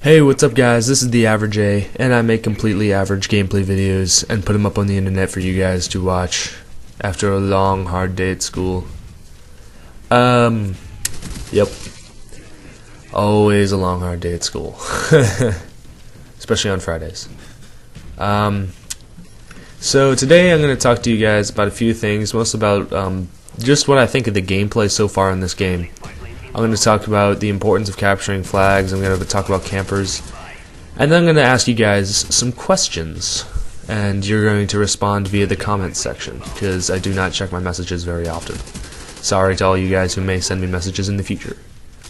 Hey, what's up guys, this is the Average A, and I make completely average gameplay videos and put them up on the internet for you guys to watch after a long, hard day at school. Yep. Always a long, hard day at school. Especially on Fridays. So today I'm going to talk to you guys about a few things, most about just what I think of the gameplay so far in this game. I'm going to talk about the importance of capturing flags, I'm going to talk about campers, and then I'm going to ask you guys some questions, and you're going to respond via the comments section, because I do not check my messages very often. Sorry to all you guys who may send me messages in the future,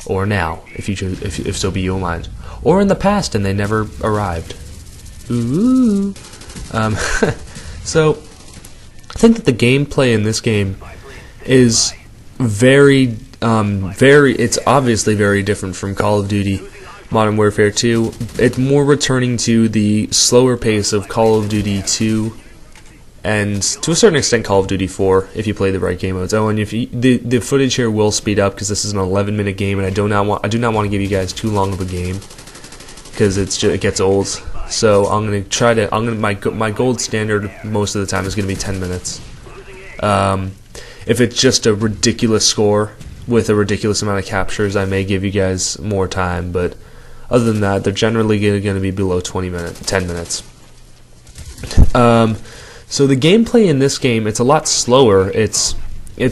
or now, if so be you mind, or in the past and they never arrived. Ooh. So, I think that the gameplay in this game is it's obviously very different from Call of Duty Modern Warfare 2. It's more returning to the slower pace of Call of Duty 2 and to a certain extent Call of Duty 4 if you play the right game modes. Oh, and if the footage here will speed up because this is an 11-minute game, and I do not want to give you guys too long of a game because it gets old. So my gold standard most of the time is going to be 10 minutes. If it's just a ridiculous score with a ridiculous amount of captures, I may give you guys more time, but other than that, they're generally going to be below 10 minutes. So the gameplay in this game, it's a lot slower. It's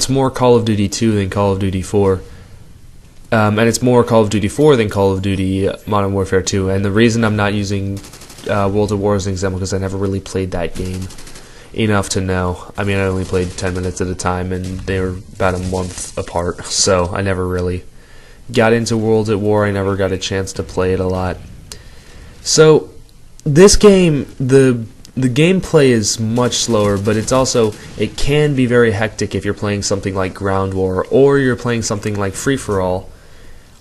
more Call of Duty 2 than Call of Duty 4. And it's more Call of Duty 4 than Call of Duty Modern Warfare 2. And the reason I'm not using World at War as an example is because I never really played that game enough to know. I mean, I only played 10 minutes at a time, and they were about a month apart, so I never really got into World at War. I never got a chance to play it a lot. So this game, the gameplay is much slower, but it can be very hectic if you're playing something like Ground War, or you're playing something like Free For All,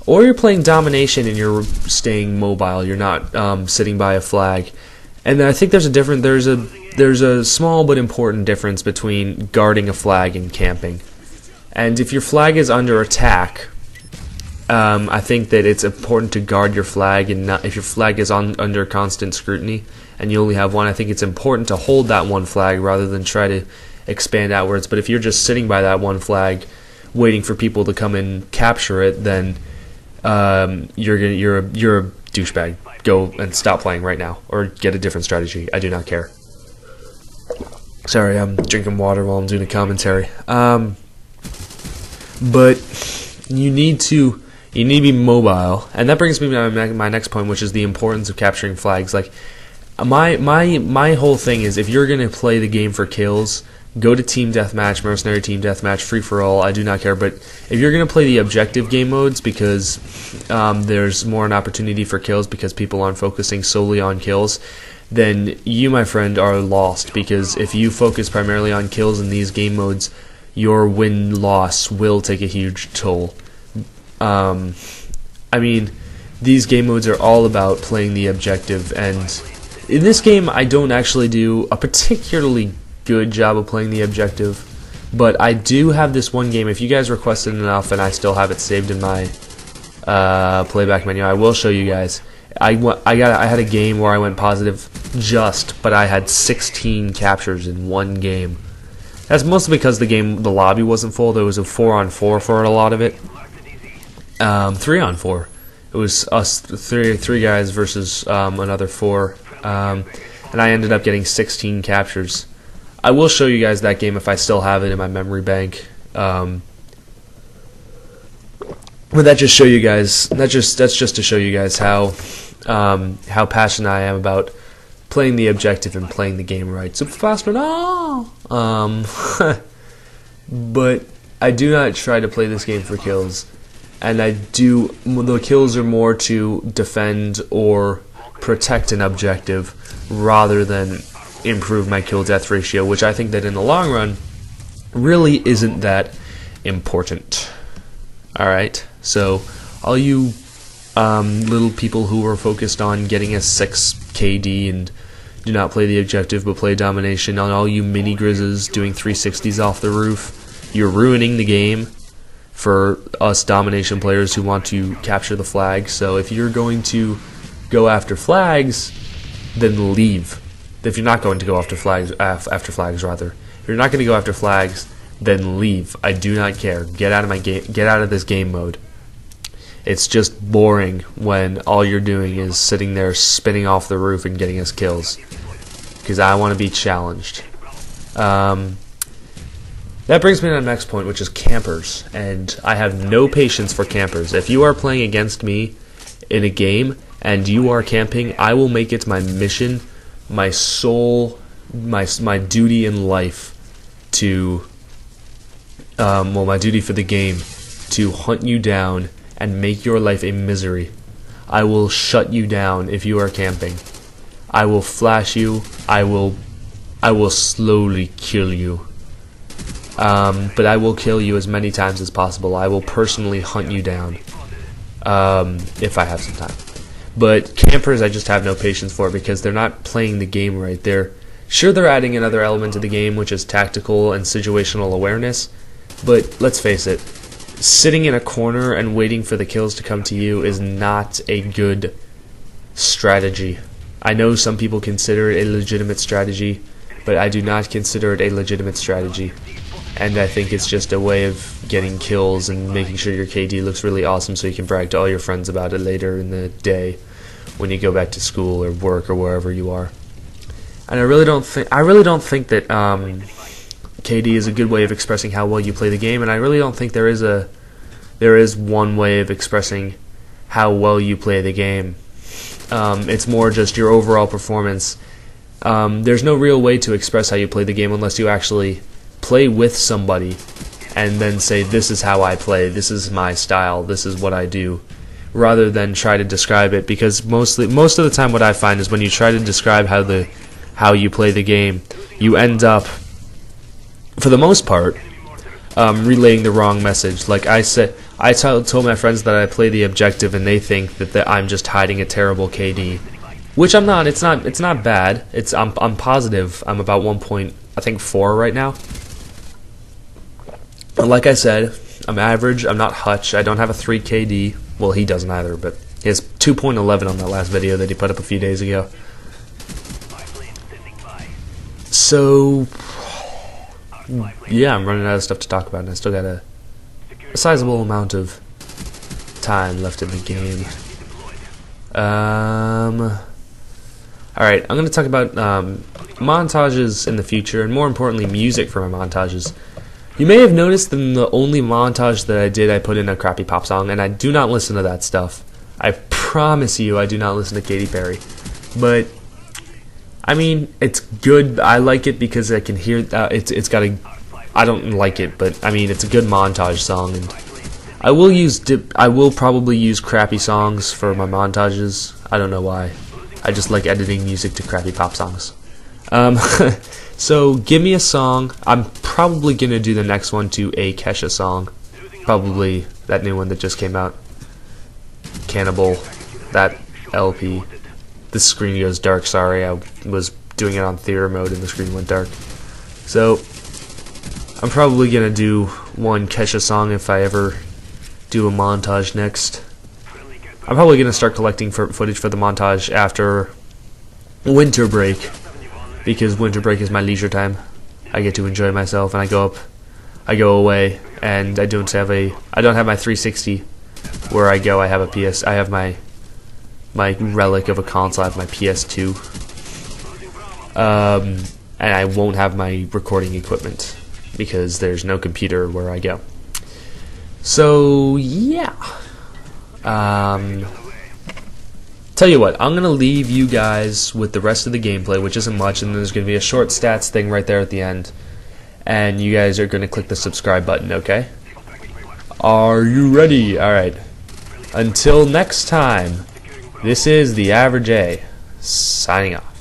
or you're playing Domination and you're staying mobile. You're not sitting by a flag. And I think there's a small but important difference between guarding a flag and camping. And if your flag is under attack, I think that it's important to guard your flag, and not, if your flag is under constant scrutiny and you only have one, I think it's important to hold that one flag rather than try to expand outwards. But if you're just sitting by that one flag waiting for people to come and capture it, then you're a douchebag. Go and stop playing right now, or get a different strategy. I do not care. Sorry, I'm drinking water while I'm doing a commentary. But you need to be mobile, and that brings me to my next point, which is the importance of capturing flags. Like my whole thing is, if you're gonna play the game for kills, go to team deathmatch, mercenary team deathmatch, free for all. I do not care. But if you're gonna play the objective game modes, because there's more an opportunity for kills because people aren't focusing solely on kills, then you, my friend, are lost, because if you focus primarily on kills in these game modes, your win-loss will take a huge toll. I mean, these game modes are all about playing the objective, and in this game I don't actually do a particularly good job of playing the objective, but I do have this one game. If you guys requested enough and I still have it saved in my playback menu, I will show you guys. I had a game where I went positive but I had 16 captures in one game. That's mostly because the lobby wasn't full. There was a 4-on-4 for a lot of it. 3-on-4. It was us three guys versus another 4, and I ended up getting 16 captures. I will show you guys that game if I still have it in my memory bank. But that's just to show you guys how passionate I am about playing the objective and playing the game right. Super fast, but but I do not try to play this game for kills, and the kills are more to defend or protect an objective rather than improve my kill-death ratio, which I think that in the long run really isn't that important. Alright, so all you little people who are focused on getting a 6 KD and do not play the objective but play Domination, on all you mini grizzes doing 360s off the roof, you're ruining the game for us Domination players who want to capture the flag. So if you're going to go after flags, then leave. If you're not going to go after flags, if you're not going to go after flags, then leave. I do not care. Get out of my game. Get out of this game mode. It's just boring when all you're doing is sitting there spinning off the roof and getting us kills. Because I want to be challenged. That brings me to the next point, which is campers. And I have no patience for campers. If you are playing against me in a game and you are camping, I will make it my mission, my soul, my duty in life to, my duty for the game, to hunt you down and make your life a misery. I will shut you down if you are camping. I will flash you. I will slowly kill you. But I will kill you as many times as possible. I will personally hunt you down if I have some time. But campers, I just have no patience for because they're not playing the game right. They're adding another element to the game, which is tactical and situational awareness. But let's face it, sitting in a corner and waiting for the kills to come to you is not a good strategy. I know some people consider it a legitimate strategy, but I do not consider it a legitimate strategy. And I think it's just a way of getting kills and making sure your KD looks really awesome so you can brag to all your friends about it later in the day when you go back to school or work or wherever you are. And I really don't think that KD is a good way of expressing how well you play the game, and I really don't think there is one way of expressing how well you play the game. It's more just your overall performance. There's no real way to express how you play the game unless you actually play with somebody and then say, this is how I play, this is my style, this is what I do, rather than try to describe it, because most of the time what I find is when you try to describe how you play the game, you end up, for the most part, relaying the wrong message. Like I said, I told my friends that I play the objective, and they think that I'm just hiding a terrible KD, which I'm not. It's not bad. I'm positive. I'm about 1.4 right now. But like I said, I'm average. I'm not Hutch. I don't have a 3 KD. Well, he doesn't either, but he has 2.11 on that last video that he put up a few days ago. So yeah, I'm running out of stuff to talk about, and I still got a sizable amount of time left in the game. Alright, I'm going to talk about montages in the future, and more importantly, music for my montages. You may have noticed that in the only montage that I did, I put in a crappy pop song, and I do not listen to that stuff. I promise you I do not listen to Katy Perry. But I mean, it's good. I like it because I can hear it's got a. I don't like it, but I mean, it's a good montage song, and I will probably use crappy songs for my montages. I don't know why. I just like editing music to crappy pop songs. So give me a song. I'm probably gonna do the next one to a Kesha song, probably that new one that just came out, Cannibal, that LP. The screen goes dark, sorry, I was doing it on theater mode and the screen went dark. So, I'm probably going to do one Kesha song if I ever do a montage next. I'm probably going to start collecting footage for the montage after winter break, because winter break is my leisure time. I get to enjoy myself, and I go away, and I don't have my 360 where I go. I have my relic of a console. I have my PS2, and I won't have my recording equipment because there's no computer where I go. So yeah, tell you what, I'm gonna leave you guys with the rest of the gameplay, which isn't much, and then there's gonna be a short stats thing right there at the end, and you guys are gonna click the subscribe button. Okay? Are you ready? All right. Until next time. This is the Average A, signing off.